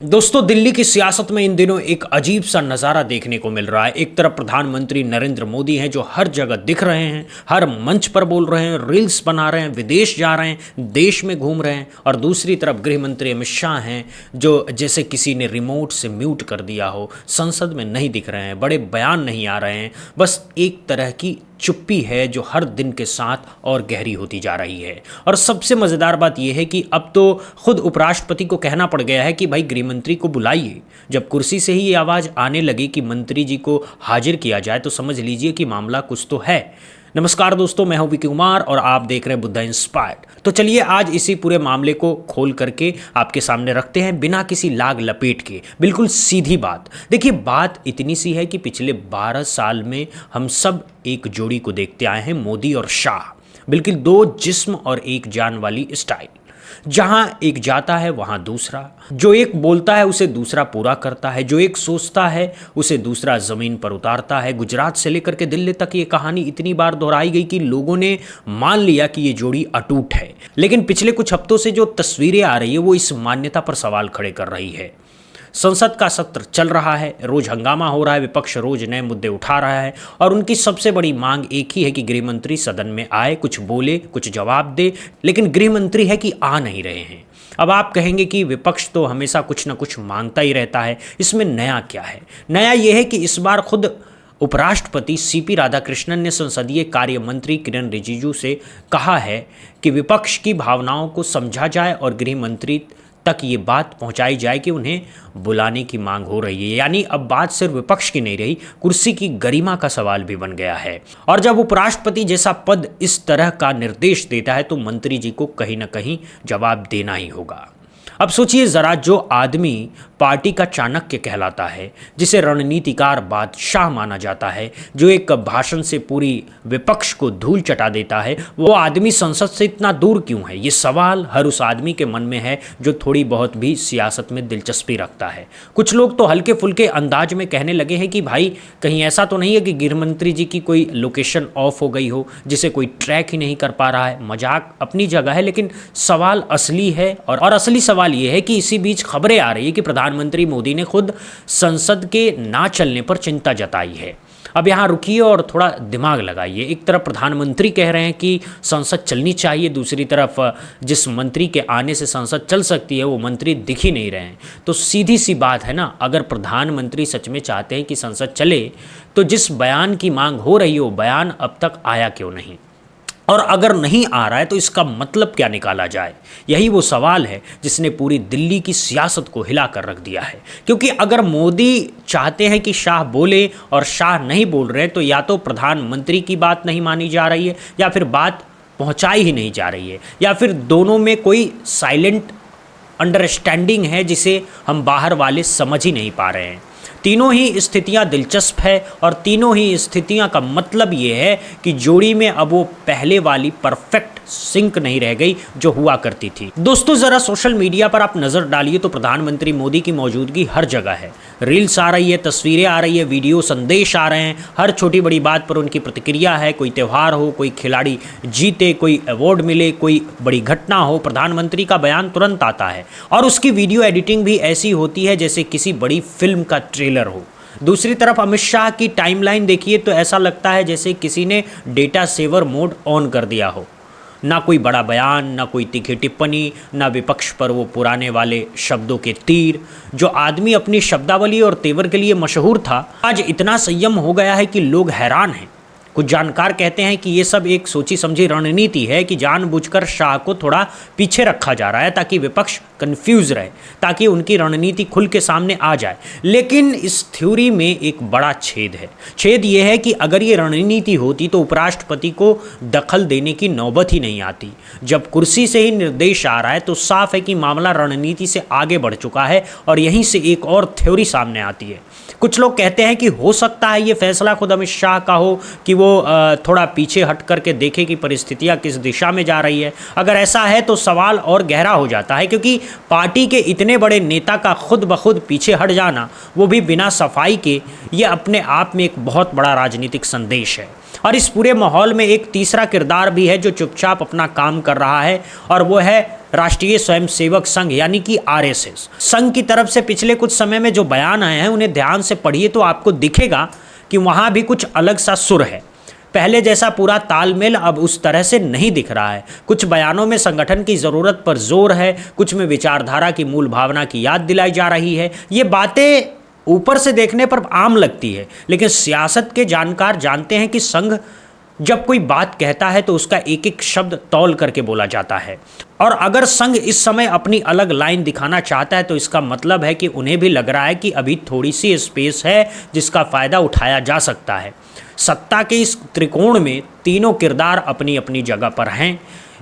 दोस्तों, दिल्ली की सियासत में इन दिनों एक अजीब सा नज़ारा देखने को मिल रहा है। एक तरफ प्रधानमंत्री नरेंद्र मोदी हैं जो हर जगह दिख रहे हैं, हर मंच पर बोल रहे हैं, रील्स बना रहे हैं, विदेश जा रहे हैं, देश में घूम रहे हैं। और दूसरी तरफ गृह मंत्री अमित शाह हैं जो जैसे किसी ने रिमोट से म्यूट कर दिया हो, संसद में नहीं दिख रहे हैं, बड़े बयान नहीं आ रहे हैं। बस एक तरह की चुप्पी है जो हर दिन के साथ और गहरी होती जा रही है। और सबसे मज़ेदार बात यह है कि अब तो खुद उपराष्ट्रपति को कहना पड़ गया है कि भाई गृह मंत्री को बुलाइए। जब कुर्सी से ही ये आवाज़ आने लगी कि मंत्री जी को हाजिर किया जाए तो समझ लीजिए कि मामला कुछ तो है। नमस्कार दोस्तों, मैं हूं विकी कुमार और आप देख रहे हैं बुद्धा इंस्पायर्ड। तो चलिए आज इसी पूरे मामले को खोल करके आपके सामने रखते हैं बिना किसी लाग लपेट के। बिल्कुल सीधी बात। देखिए, बात इतनी सी है कि पिछले 12 साल में हम सब एक जोड़ी को देखते आए हैं, मोदी और शाह। बिल्कुल दो जिस्म और एक जान वाली स्टाइल। जहां एक जाता है वहां दूसरा, जो एक बोलता है उसे दूसरा पूरा करता है, जो एक सोचता है उसे दूसरा जमीन पर उतारता है। गुजरात से लेकर के दिल्ली तक ये कहानी इतनी बार दोहराई गई कि लोगों ने मान लिया कि ये जोड़ी अटूट है। लेकिन पिछले कुछ हफ्तों से जो तस्वीरें आ रही है वो इस मान्यता पर सवाल खड़े कर रही है। संसद का सत्र चल रहा है, रोज हंगामा हो रहा है, विपक्ष रोज नए मुद्दे उठा रहा है और उनकी सबसे बड़ी मांग एक ही है कि गृह मंत्री सदन में आए, कुछ बोले, कुछ जवाब दे। लेकिन गृह मंत्री है कि आ नहीं रहे हैं। अब आप कहेंगे कि विपक्ष तो हमेशा कुछ ना कुछ मांगता ही रहता है, इसमें नया क्या है? नया यह है कि इस बार खुद उपराष्ट्रपति सीपी राधाकृष्णन ने संसदीय कार्य मंत्री किरण रिजिजू से कहा है कि विपक्ष की भावनाओं को समझा जाए और गृह मंत्री तक ये बात पहुंचाई जाए कि उन्हें बुलाने की मांग हो रही है। यानी अब बात सिर्फ विपक्ष की नहीं रही, कुर्सी की गरिमा का सवाल भी बन गया है। और जब उपराष्ट्रपति जैसा पद इस तरह का निर्देश देता है तो मंत्री जी को कहीं ना कहीं जवाब देना ही होगा। अब सोचिए जरा, जो आदमी पार्टी का चाणक्य कहलाता है, जिसे रणनीतिकार बादशाह माना जाता है, जो एक भाषण से पूरी विपक्ष को धूल चटा देता है, वो आदमी संसद से इतना दूर क्यों है? ये सवाल हर उस आदमी के मन में है जो थोड़ी बहुत भी सियासत में दिलचस्पी रखता है। कुछ लोग तो हल्के फुल्के अंदाज में कहने लगे हैं कि भाई कहीं ऐसा तो नहीं है कि गृह मंत्री जी की कोई लोकेशन ऑफ हो गई हो, जिसे कोई ट्रैक ही नहीं कर पा रहा है। मजाक अपनी जगह है, लेकिन सवाल असली है। और असली सवाल यह है कि इसी बीच खबरें आ रही है कि प्रधानमंत्री मोदी ने खुद संसद के ना चलने पर चिंता जताई है। अब यहाँ रुकिए और थोड़ा दिमाग लगाइए। एक तरफ प्रधानमंत्री कह रहे हैं कि संसद चलनी चाहिए, दूसरी तरफ जिस मंत्री के आने से संसद चल सकती है वो मंत्री दिख ही नहीं रहे हैं। तो सीधी सी बात है ना, अगर प्रधानमंत्री सच में चाहते हैं कि संसद चले तो जिस बयान की मांग हो रही है वो बयान अब तक आया क्यों नहीं? और अगर नहीं आ रहा है तो इसका मतलब क्या निकाला जाए? यही वो सवाल है जिसने पूरी दिल्ली की सियासत को हिला कर रख दिया है। क्योंकि अगर मोदी चाहते हैं कि शाह बोले और शाह नहीं बोल रहे तो या तो प्रधानमंत्री की बात नहीं मानी जा रही है, या फिर बात पहुंचाई ही नहीं जा रही है, या फिर दोनों में कोई साइलेंट अंडरस्टैंडिंग है जिसे हम बाहर वाले समझ ही नहीं पा रहे हैं। तीनों ही स्थितियां दिलचस्प है और तीनों ही स्थितियां का मतलब ये है कि जोड़ी में अब वो पहले वाली परफेक्ट सिंक नहीं रह गई जो हुआ करती थी। दोस्तों, जरा सोशल मीडिया पर आप नजर डालिए तो प्रधानमंत्री मोदी की मौजूदगी हर जगह है। रील्स आ रही है, तस्वीरें आ रही है, वीडियो संदेश आ रहे हैं। हर छोटी बड़ी बात पर उनकी प्रतिक्रिया है। कोई त्यौहार हो, कोई खिलाड़ी जीते, कोई अवार्ड मिले, कोई बड़ी घटना हो, प्रधानमंत्री का बयान तुरंत आता है। और उसकी वीडियो एडिटिंग भी ऐसी होती है जैसे किसी बड़ी फिल्म का ट्रेलर हो। दूसरी तरफ अमित शाह की टाइमलाइन देखिए तो ऐसा लगता है जैसे किसी ने डेटा सेवर मोड ऑन कर दिया हो। ना कोई बड़ा बयान, ना कोई तीखी टिप्पणी, ना विपक्ष पर वो पुराने वाले शब्दों के तीर। जो आदमी अपनी शब्दावली और तेवर के लिए मशहूर था, आज इतना संयम हो गया है कि लोग हैरान हैं। कुछ जानकार कहते हैं कि ये सब एक सोची समझी रणनीति है कि जानबूझकर शाह को थोड़ा पीछे रखा जा रहा है ताकि विपक्ष कंफ्यूज रहे, ताकि उनकी रणनीति खुल के सामने आ जाए। लेकिन इस थ्योरी में एक बड़ा छेद है। छेद ये है कि अगर ये रणनीति होती तो उपराष्ट्रपति को दखल देने की नौबत ही नहीं आती। जब कुर्सी से ही निर्देश आ रहा है तो साफ है कि मामला रणनीति से आगे बढ़ चुका है और यहीं से एक और थ्योरी सामने आती है। कुछ लोग कहते हैं कि हो सकता है ये फैसला खुद अमित शाह का हो कि वो थोड़ा पीछे हट करके देखे कि परिस्थितियां किस दिशा में जा रही है। अगर ऐसा है तो सवाल और गहरा हो जाता है, क्योंकि पार्टी के इतने बड़े नेता का खुद ब खुद पीछे हट जाना, वो भी बिना सफाई के, ये अपने आप में एक बहुत बड़ा राजनीतिक संदेश है। और इस पूरे माहौल में एक तीसरा किरदार भी है जो चुपचाप अपना काम कर रहा है, और वो है राष्ट्रीय स्वयंसेवक संघ यानी कि आरएसएस संघ की तरफ से पिछले कुछ समय में जो बयान आए हैं उन्हें ध्यान से पढ़िए तो आपको दिखेगा कि वहाँ भी कुछ अलग सा सुर है। पहले जैसा पूरा तालमेल अब उस तरह से नहीं दिख रहा है। कुछ बयानों में संगठन की ज़रूरत पर जोर है, कुछ में विचारधारा की मूल भावना की याद दिलाई जा रही है। ये बातें ऊपर से देखने पर आम लगती है, लेकिन सियासत के जानकार जानते हैं कि संघ जब कोई बात कहता है तो उसका एक एक शब्द तौल करके बोला जाता है। और अगर संघ इस समय अपनी अलग लाइन दिखाना चाहता है तो इसका मतलब है कि उन्हें भी लग रहा है कि अभी थोड़ी सी स्पेस है जिसका फ़ायदा उठाया जा सकता है। सत्ता के इस त्रिकोण में तीनों किरदार अपनी अपनी जगह पर हैं।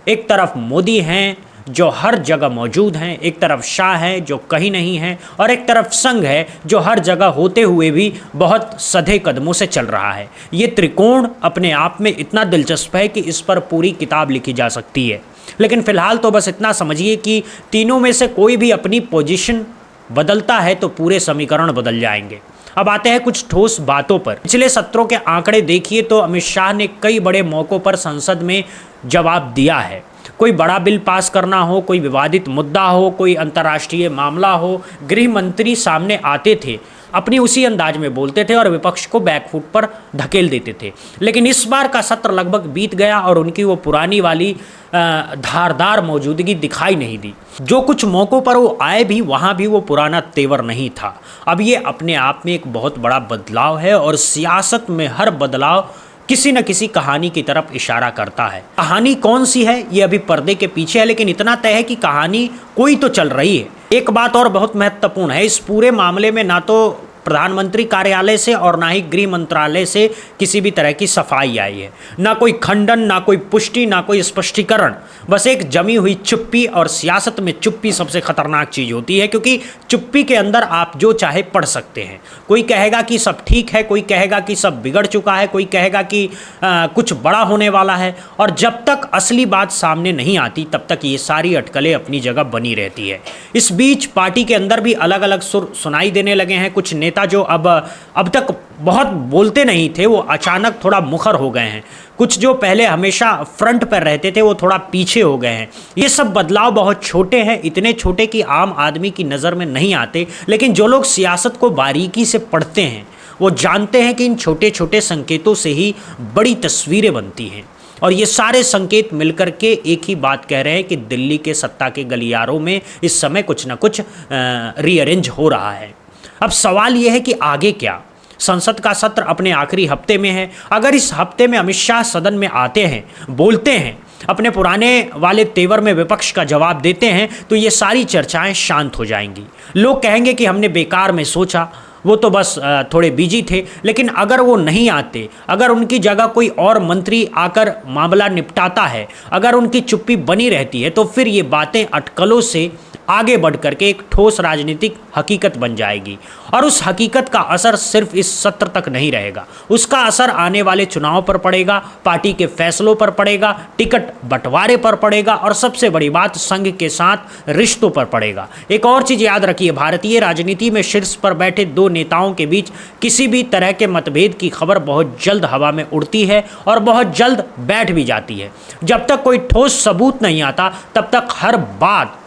एक तरफ मोदी हैं जो हर जगह मौजूद हैं, एक तरफ शाह है जो कहीं नहीं है, और एक तरफ संघ है जो हर जगह होते हुए भी बहुत सधे कदमों से चल रहा है। ये त्रिकोण अपने आप में इतना दिलचस्प है कि इस पर पूरी किताब लिखी जा सकती है, लेकिन फ़िलहाल तो बस इतना समझिए कि तीनों में से कोई भी अपनी पोजीशन बदलता है तो पूरे समीकरण बदल जाएंगे। अब आते हैं कुछ ठोस बातों पर। पिछले सत्रों के आंकड़े देखिए तो अमित शाह ने कई बड़े मौक़ों पर संसद में जवाब दिया है। कोई बड़ा बिल पास करना हो, कोई विवादित मुद्दा हो, कोई अंतर्राष्ट्रीय मामला हो, गृह मंत्री सामने आते थे, अपनी उसी अंदाज में बोलते थे और विपक्ष को बैकफुट पर धकेल देते थे। लेकिन इस बार का सत्र लगभग बीत गया और उनकी वो पुरानी वाली धारदार मौजूदगी दिखाई नहीं दी। जो कुछ मौक़ों पर वो आए भी वहाँ भी वो पुराना तेवर नहीं था। अब ये अपने आप में एक बहुत बड़ा बदलाव है और सियासत में हर बदलाव किसी न किसी कहानी की तरफ इशारा करता है। कहानी कौन सी है ये अभी पर्दे के पीछे है, लेकिन इतना तय है कि कहानी कोई तो चल रही है। एक बात और बहुत महत्वपूर्ण है, इस पूरे मामले में ना तो प्रधानमंत्री कार्यालय से और ना ही गृह मंत्रालय से किसी भी तरह की सफाई आई है, ना कोई खंडन, ना कोई पुष्टि, ना कोई स्पष्टीकरण, बस एक जमी हुई चुप्पी। और सियासत में चुप्पी सबसे खतरनाक चीज़ होती है, क्योंकि चुप्पी के अंदर आप जो चाहे पढ़ सकते हैं। कोई कहेगा कि सब ठीक है, कोई कहेगा कि सब बिगड़ चुका है, कोई कहेगा कि कुछ बड़ा होने वाला है, और जब तक असली बात सामने नहीं आती तब तक ये सारी अटकलें अपनी जगह बनी रहती है। इस बीच पार्टी के अंदर भी अलग अलग सुर सुनाई देने लगे हैं। कुछ नेता जो अब तक बहुत बोलते नहीं थे वो अचानक थोड़ा मुखर हो गए हैं। कुछ जो पहले हमेशा फ्रंट पर रहते थे वो थोड़ा पीछे हो गए हैं। ये सब बदलाव बहुत छोटे हैं, इतने छोटे कि आम आदमी की नज़र में नहीं आते, लेकिन जो लोग सियासत को बारीकी से पढ़ते हैं वो जानते हैं कि इन छोटे छोटे संकेतों से ही बड़ी तस्वीरें बनती हैं। और ये सारे संकेत मिलकर के एक ही बात कह रहे हैं कि दिल्ली के सत्ता के गलियारों में इस समय कुछ ना कुछ रीअरेंज हो रहा है। अब सवाल यह है कि आगे क्या। संसद का सत्र अपने आखिरी हफ्ते में है। अगर इस हफ्ते में अमित शाह सदन में आते हैं, बोलते हैं, अपने पुराने वाले तेवर में विपक्ष का जवाब देते हैं, तो ये सारी चर्चाएं शांत हो जाएंगी। लोग कहेंगे कि हमने बेकार में सोचा, वो तो बस थोड़े बिजी थे। लेकिन अगर वो नहीं आते, अगर उनकी जगह कोई और मंत्री आकर मामला निपटाता है, अगर उनकी चुप्पी बनी रहती है, तो फिर ये बातें अटकलों से आगे बढ़ करके एक ठोस राजनीतिक हकीकत बन जाएगी। और उस हकीकत का असर सिर्फ इस सत्र तक नहीं रहेगा, उसका असर आने वाले चुनाव पर पड़ेगा, पार्टी के फैसलों पर पड़ेगा, टिकट बंटवारे पर पड़ेगा, और सबसे बड़ी बात संघ के साथ रिश्तों पर पड़ेगा। एक और चीज़ याद रखिए, भारतीय राजनीति में शीर्ष पर बैठे दो नेताओं के बीच किसी भी तरह के मतभेद की खबर बहुत जल्द हवा में उड़ती है और बहुत जल्द बैठ भी जाती है। जब तक कोई ठोस सबूत नहीं आता तब तक हर बात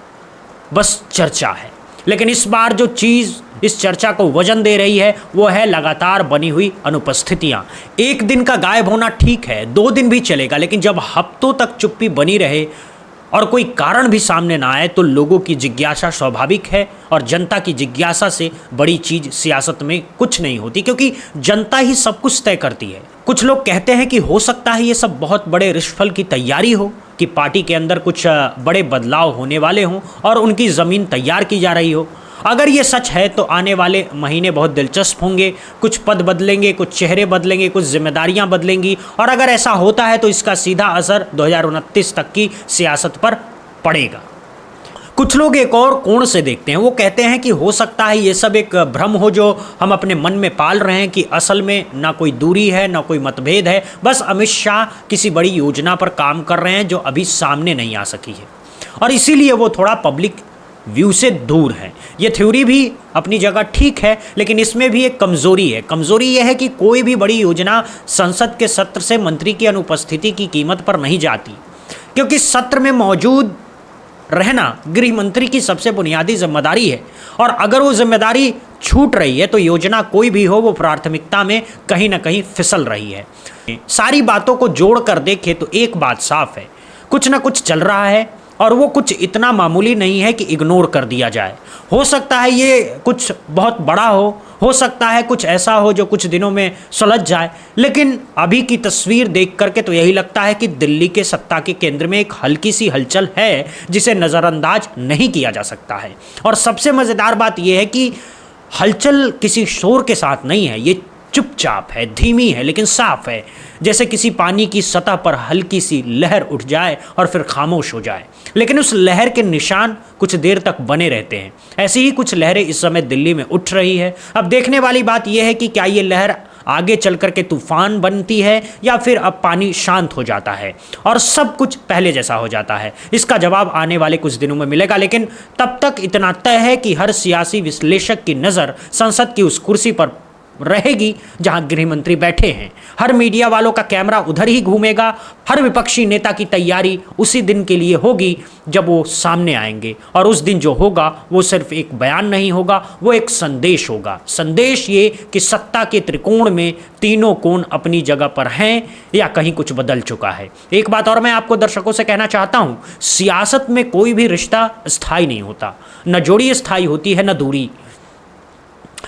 बस चर्चा है। लेकिन इस बार जो चीज़ इस चर्चा को वजन दे रही है वो है लगातार बनी हुई अनुपस्थितियां। एक दिन का गायब होना ठीक है, 2 दिन भी चलेगा, लेकिन जब हफ्तों तक चुप्पी बनी रहे और कोई कारण भी सामने ना आए तो लोगों की जिज्ञासा स्वाभाविक है। और जनता की जिज्ञासा से बड़ी चीज़ सियासत में कुछ नहीं होती, क्योंकि जनता ही सब कुछ तय करती है। कुछ लोग कहते हैं कि हो सकता है ये सब बहुत बड़े रिश्तफल की तैयारी हो, कि पार्टी के अंदर कुछ बड़े बदलाव होने वाले हों और उनकी ज़मीन तैयार की जा रही हो। अगर ये सच है तो आने वाले महीने बहुत दिलचस्प होंगे। कुछ पद बदलेंगे, कुछ चेहरे बदलेंगे, कुछ जिम्मेदारियां बदलेंगी, और अगर ऐसा होता है तो इसका सीधा असर 2029 तक की सियासत पर पड़ेगा। कुछ लोग एक और कोण से देखते हैं, वो कहते हैं कि हो सकता है ये सब एक भ्रम हो जो हम अपने मन में पाल रहे हैं, कि असल में ना कोई दूरी है ना कोई मतभेद है, बस अमित शाह किसी बड़ी योजना पर काम कर रहे हैं जो अभी सामने नहीं आ सकी है और इसीलिए वो थोड़ा पब्लिक व्यू से दूर है। ये थ्योरी भी अपनी जगह ठीक है, लेकिन इसमें भी एक कमज़ोरी है। कमज़ोरी ये है कि कोई भी बड़ी योजना संसद के सत्र से मंत्री की अनुपस्थिति की कीमत पर नहीं जाती, क्योंकि सत्र में मौजूद रहना गृह मंत्री की सबसे बुनियादी जिम्मेदारी है, और अगर वो जिम्मेदारी छूट रही है तो योजना कोई भी हो वो प्राथमिकता में कहीं ना कहीं फिसल रही है। सारी बातों को जोड़ कर देखें तो एक बात साफ है, कुछ ना कुछ चल रहा है और वो कुछ इतना मामूली नहीं है कि इग्नोर कर दिया जाए। हो सकता है ये कुछ बहुत बड़ा हो सकता है कुछ ऐसा हो जो कुछ दिनों में सुलझ जाए, लेकिन अभी की तस्वीर देख करके तो यही लगता है कि दिल्ली के सत्ता के केंद्र में एक हल्की सी हलचल है जिसे नज़रअंदाज नहीं किया जा सकता है। और सबसे मज़ेदार बात यह है कि हलचल किसी शोर के साथ नहीं है, ये चुपचाप है, धीमी है लेकिन साफ है, जैसे किसी पानी की सतह पर हल्की सी लहर उठ जाए और फिर खामोश हो जाए, लेकिन उस लहर के निशान कुछ देर तक बने रहते हैं। ऐसी ही कुछ लहरें इस समय दिल्ली में उठ रही है। अब देखने वाली बात यह है कि क्या ये लहर आगे चल करके तूफान बनती है या फिर अब पानी शांत हो जाता है और सब कुछ पहले जैसा हो जाता है। इसका जवाब आने वाले कुछ दिनों में मिलेगा, लेकिन तब तक इतना तय है कि हर सियासी विश्लेषक की नज़र संसद की उस कुर्सी पर रहेगी जहां गृह मंत्री बैठे हैं। हर मीडिया वालों का कैमरा उधर ही घूमेगा। हर विपक्षी नेता की तैयारी उसी दिन के लिए होगी जब वो सामने आएंगे, और उस दिन जो होगा वो सिर्फ एक बयान नहीं होगा, वो एक संदेश होगा। संदेश ये कि सत्ता के त्रिकोण में तीनों कोण अपनी जगह पर हैं या कहीं कुछ बदल चुका है। एक बात और मैं आपको दर्शकों से कहना चाहता हूं, सियासत में कोई भी रिश्ता स्थायी नहीं होता, न जोड़ी स्थायी होती है न दूरी।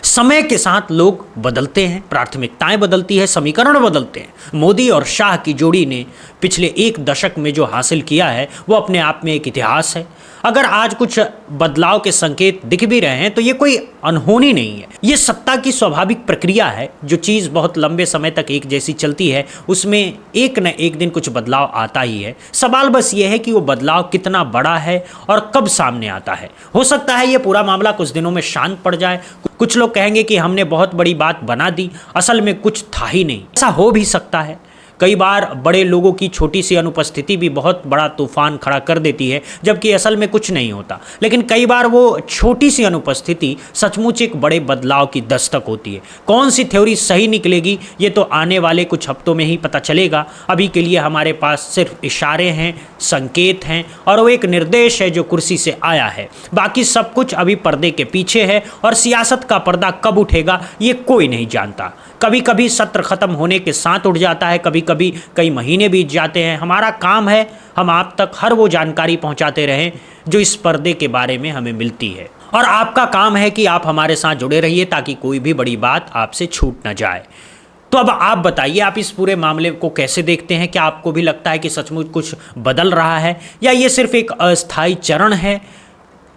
समय के साथ लोग बदलते हैं, प्राथमिकताएं बदलती है, समीकरण बदलते हैं। मोदी और शाह की जोड़ी ने पिछले एक दशक में जो हासिल किया है वो अपने आप में एक इतिहास है। अगर आज कुछ बदलाव के संकेत दिख भी रहे हैं तो ये कोई अनहोनी नहीं है, ये सत्ता की स्वाभाविक प्रक्रिया है। जो चीज़ बहुत लंबे समय तक एक जैसी चलती है उसमें एक न एक दिन कुछ बदलाव आता ही है। सवाल बस ये है कि वो बदलाव कितना बड़ा है और कब सामने आता है। हो सकता है ये पूरा मामला कुछ दिनों में शांत पड़ जाए। कुछ लोग कहेंगे कि हमने बहुत बड़ी बात बना दी, असल में कुछ था ही नहीं। ऐसा हो भी सकता है। कई बार बड़े लोगों की छोटी सी अनुपस्थिति भी बहुत बड़ा तूफान खड़ा कर देती है, जबकि असल में कुछ नहीं होता। लेकिन कई बार वो छोटी सी अनुपस्थिति सचमुच एक बड़े बदलाव की दस्तक होती है। कौन सी थ्योरी सही निकलेगी ये तो आने वाले कुछ हफ्तों में ही पता चलेगा। अभी के लिए हमारे पास सिर्फ इशारे हैं, संकेत हैं और वो एक निर्देश है जो कुर्सी से आया है। बाकी सब कुछ अभी पर्दे के पीछे है और सियासत का पर्दा कब उठेगा ये कोई नहीं जानता। कभी कभी सत्र खत्म होने के साथ उठ जाता है, कभी कभी कई महीने बीत जाते हैं। हमारा काम है हम आप तक हर वो जानकारी पहुंचाते रहें जो इस पर्दे के बारे में हमें मिलती है, और आपका काम है कि आप हमारे साथ जुड़े रहिए ताकि कोई भी बड़ी बात आपसे छूट ना जाए। तो अब आप बताइए, आप इस पूरे मामले को कैसे देखते हैं? क्या आपको भी लगता है कि सचमुच कुछ बदल रहा है या ये सिर्फ एक अस्थायी चरण है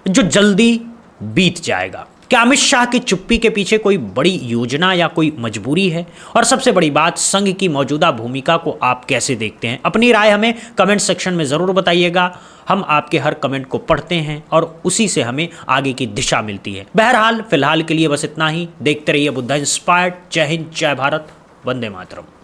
जो जल्दी बीत जाएगा? क्या अमित शाह की चुप्पी के पीछे कोई बड़ी योजना या कोई मजबूरी है? और सबसे बड़ी बात, संघ की मौजूदा भूमिका को आप कैसे देखते हैं? अपनी राय हमें कमेंट सेक्शन में ज़रूर बताइएगा। हम आपके हर कमेंट को पढ़ते हैं और उसी से हमें आगे की दिशा मिलती है। बहरहाल फिलहाल के लिए बस इतना ही। देखते रहिए बुद्धा इंस्पायर्ड। जय हिंद, जय भारत, वंदे मातरम।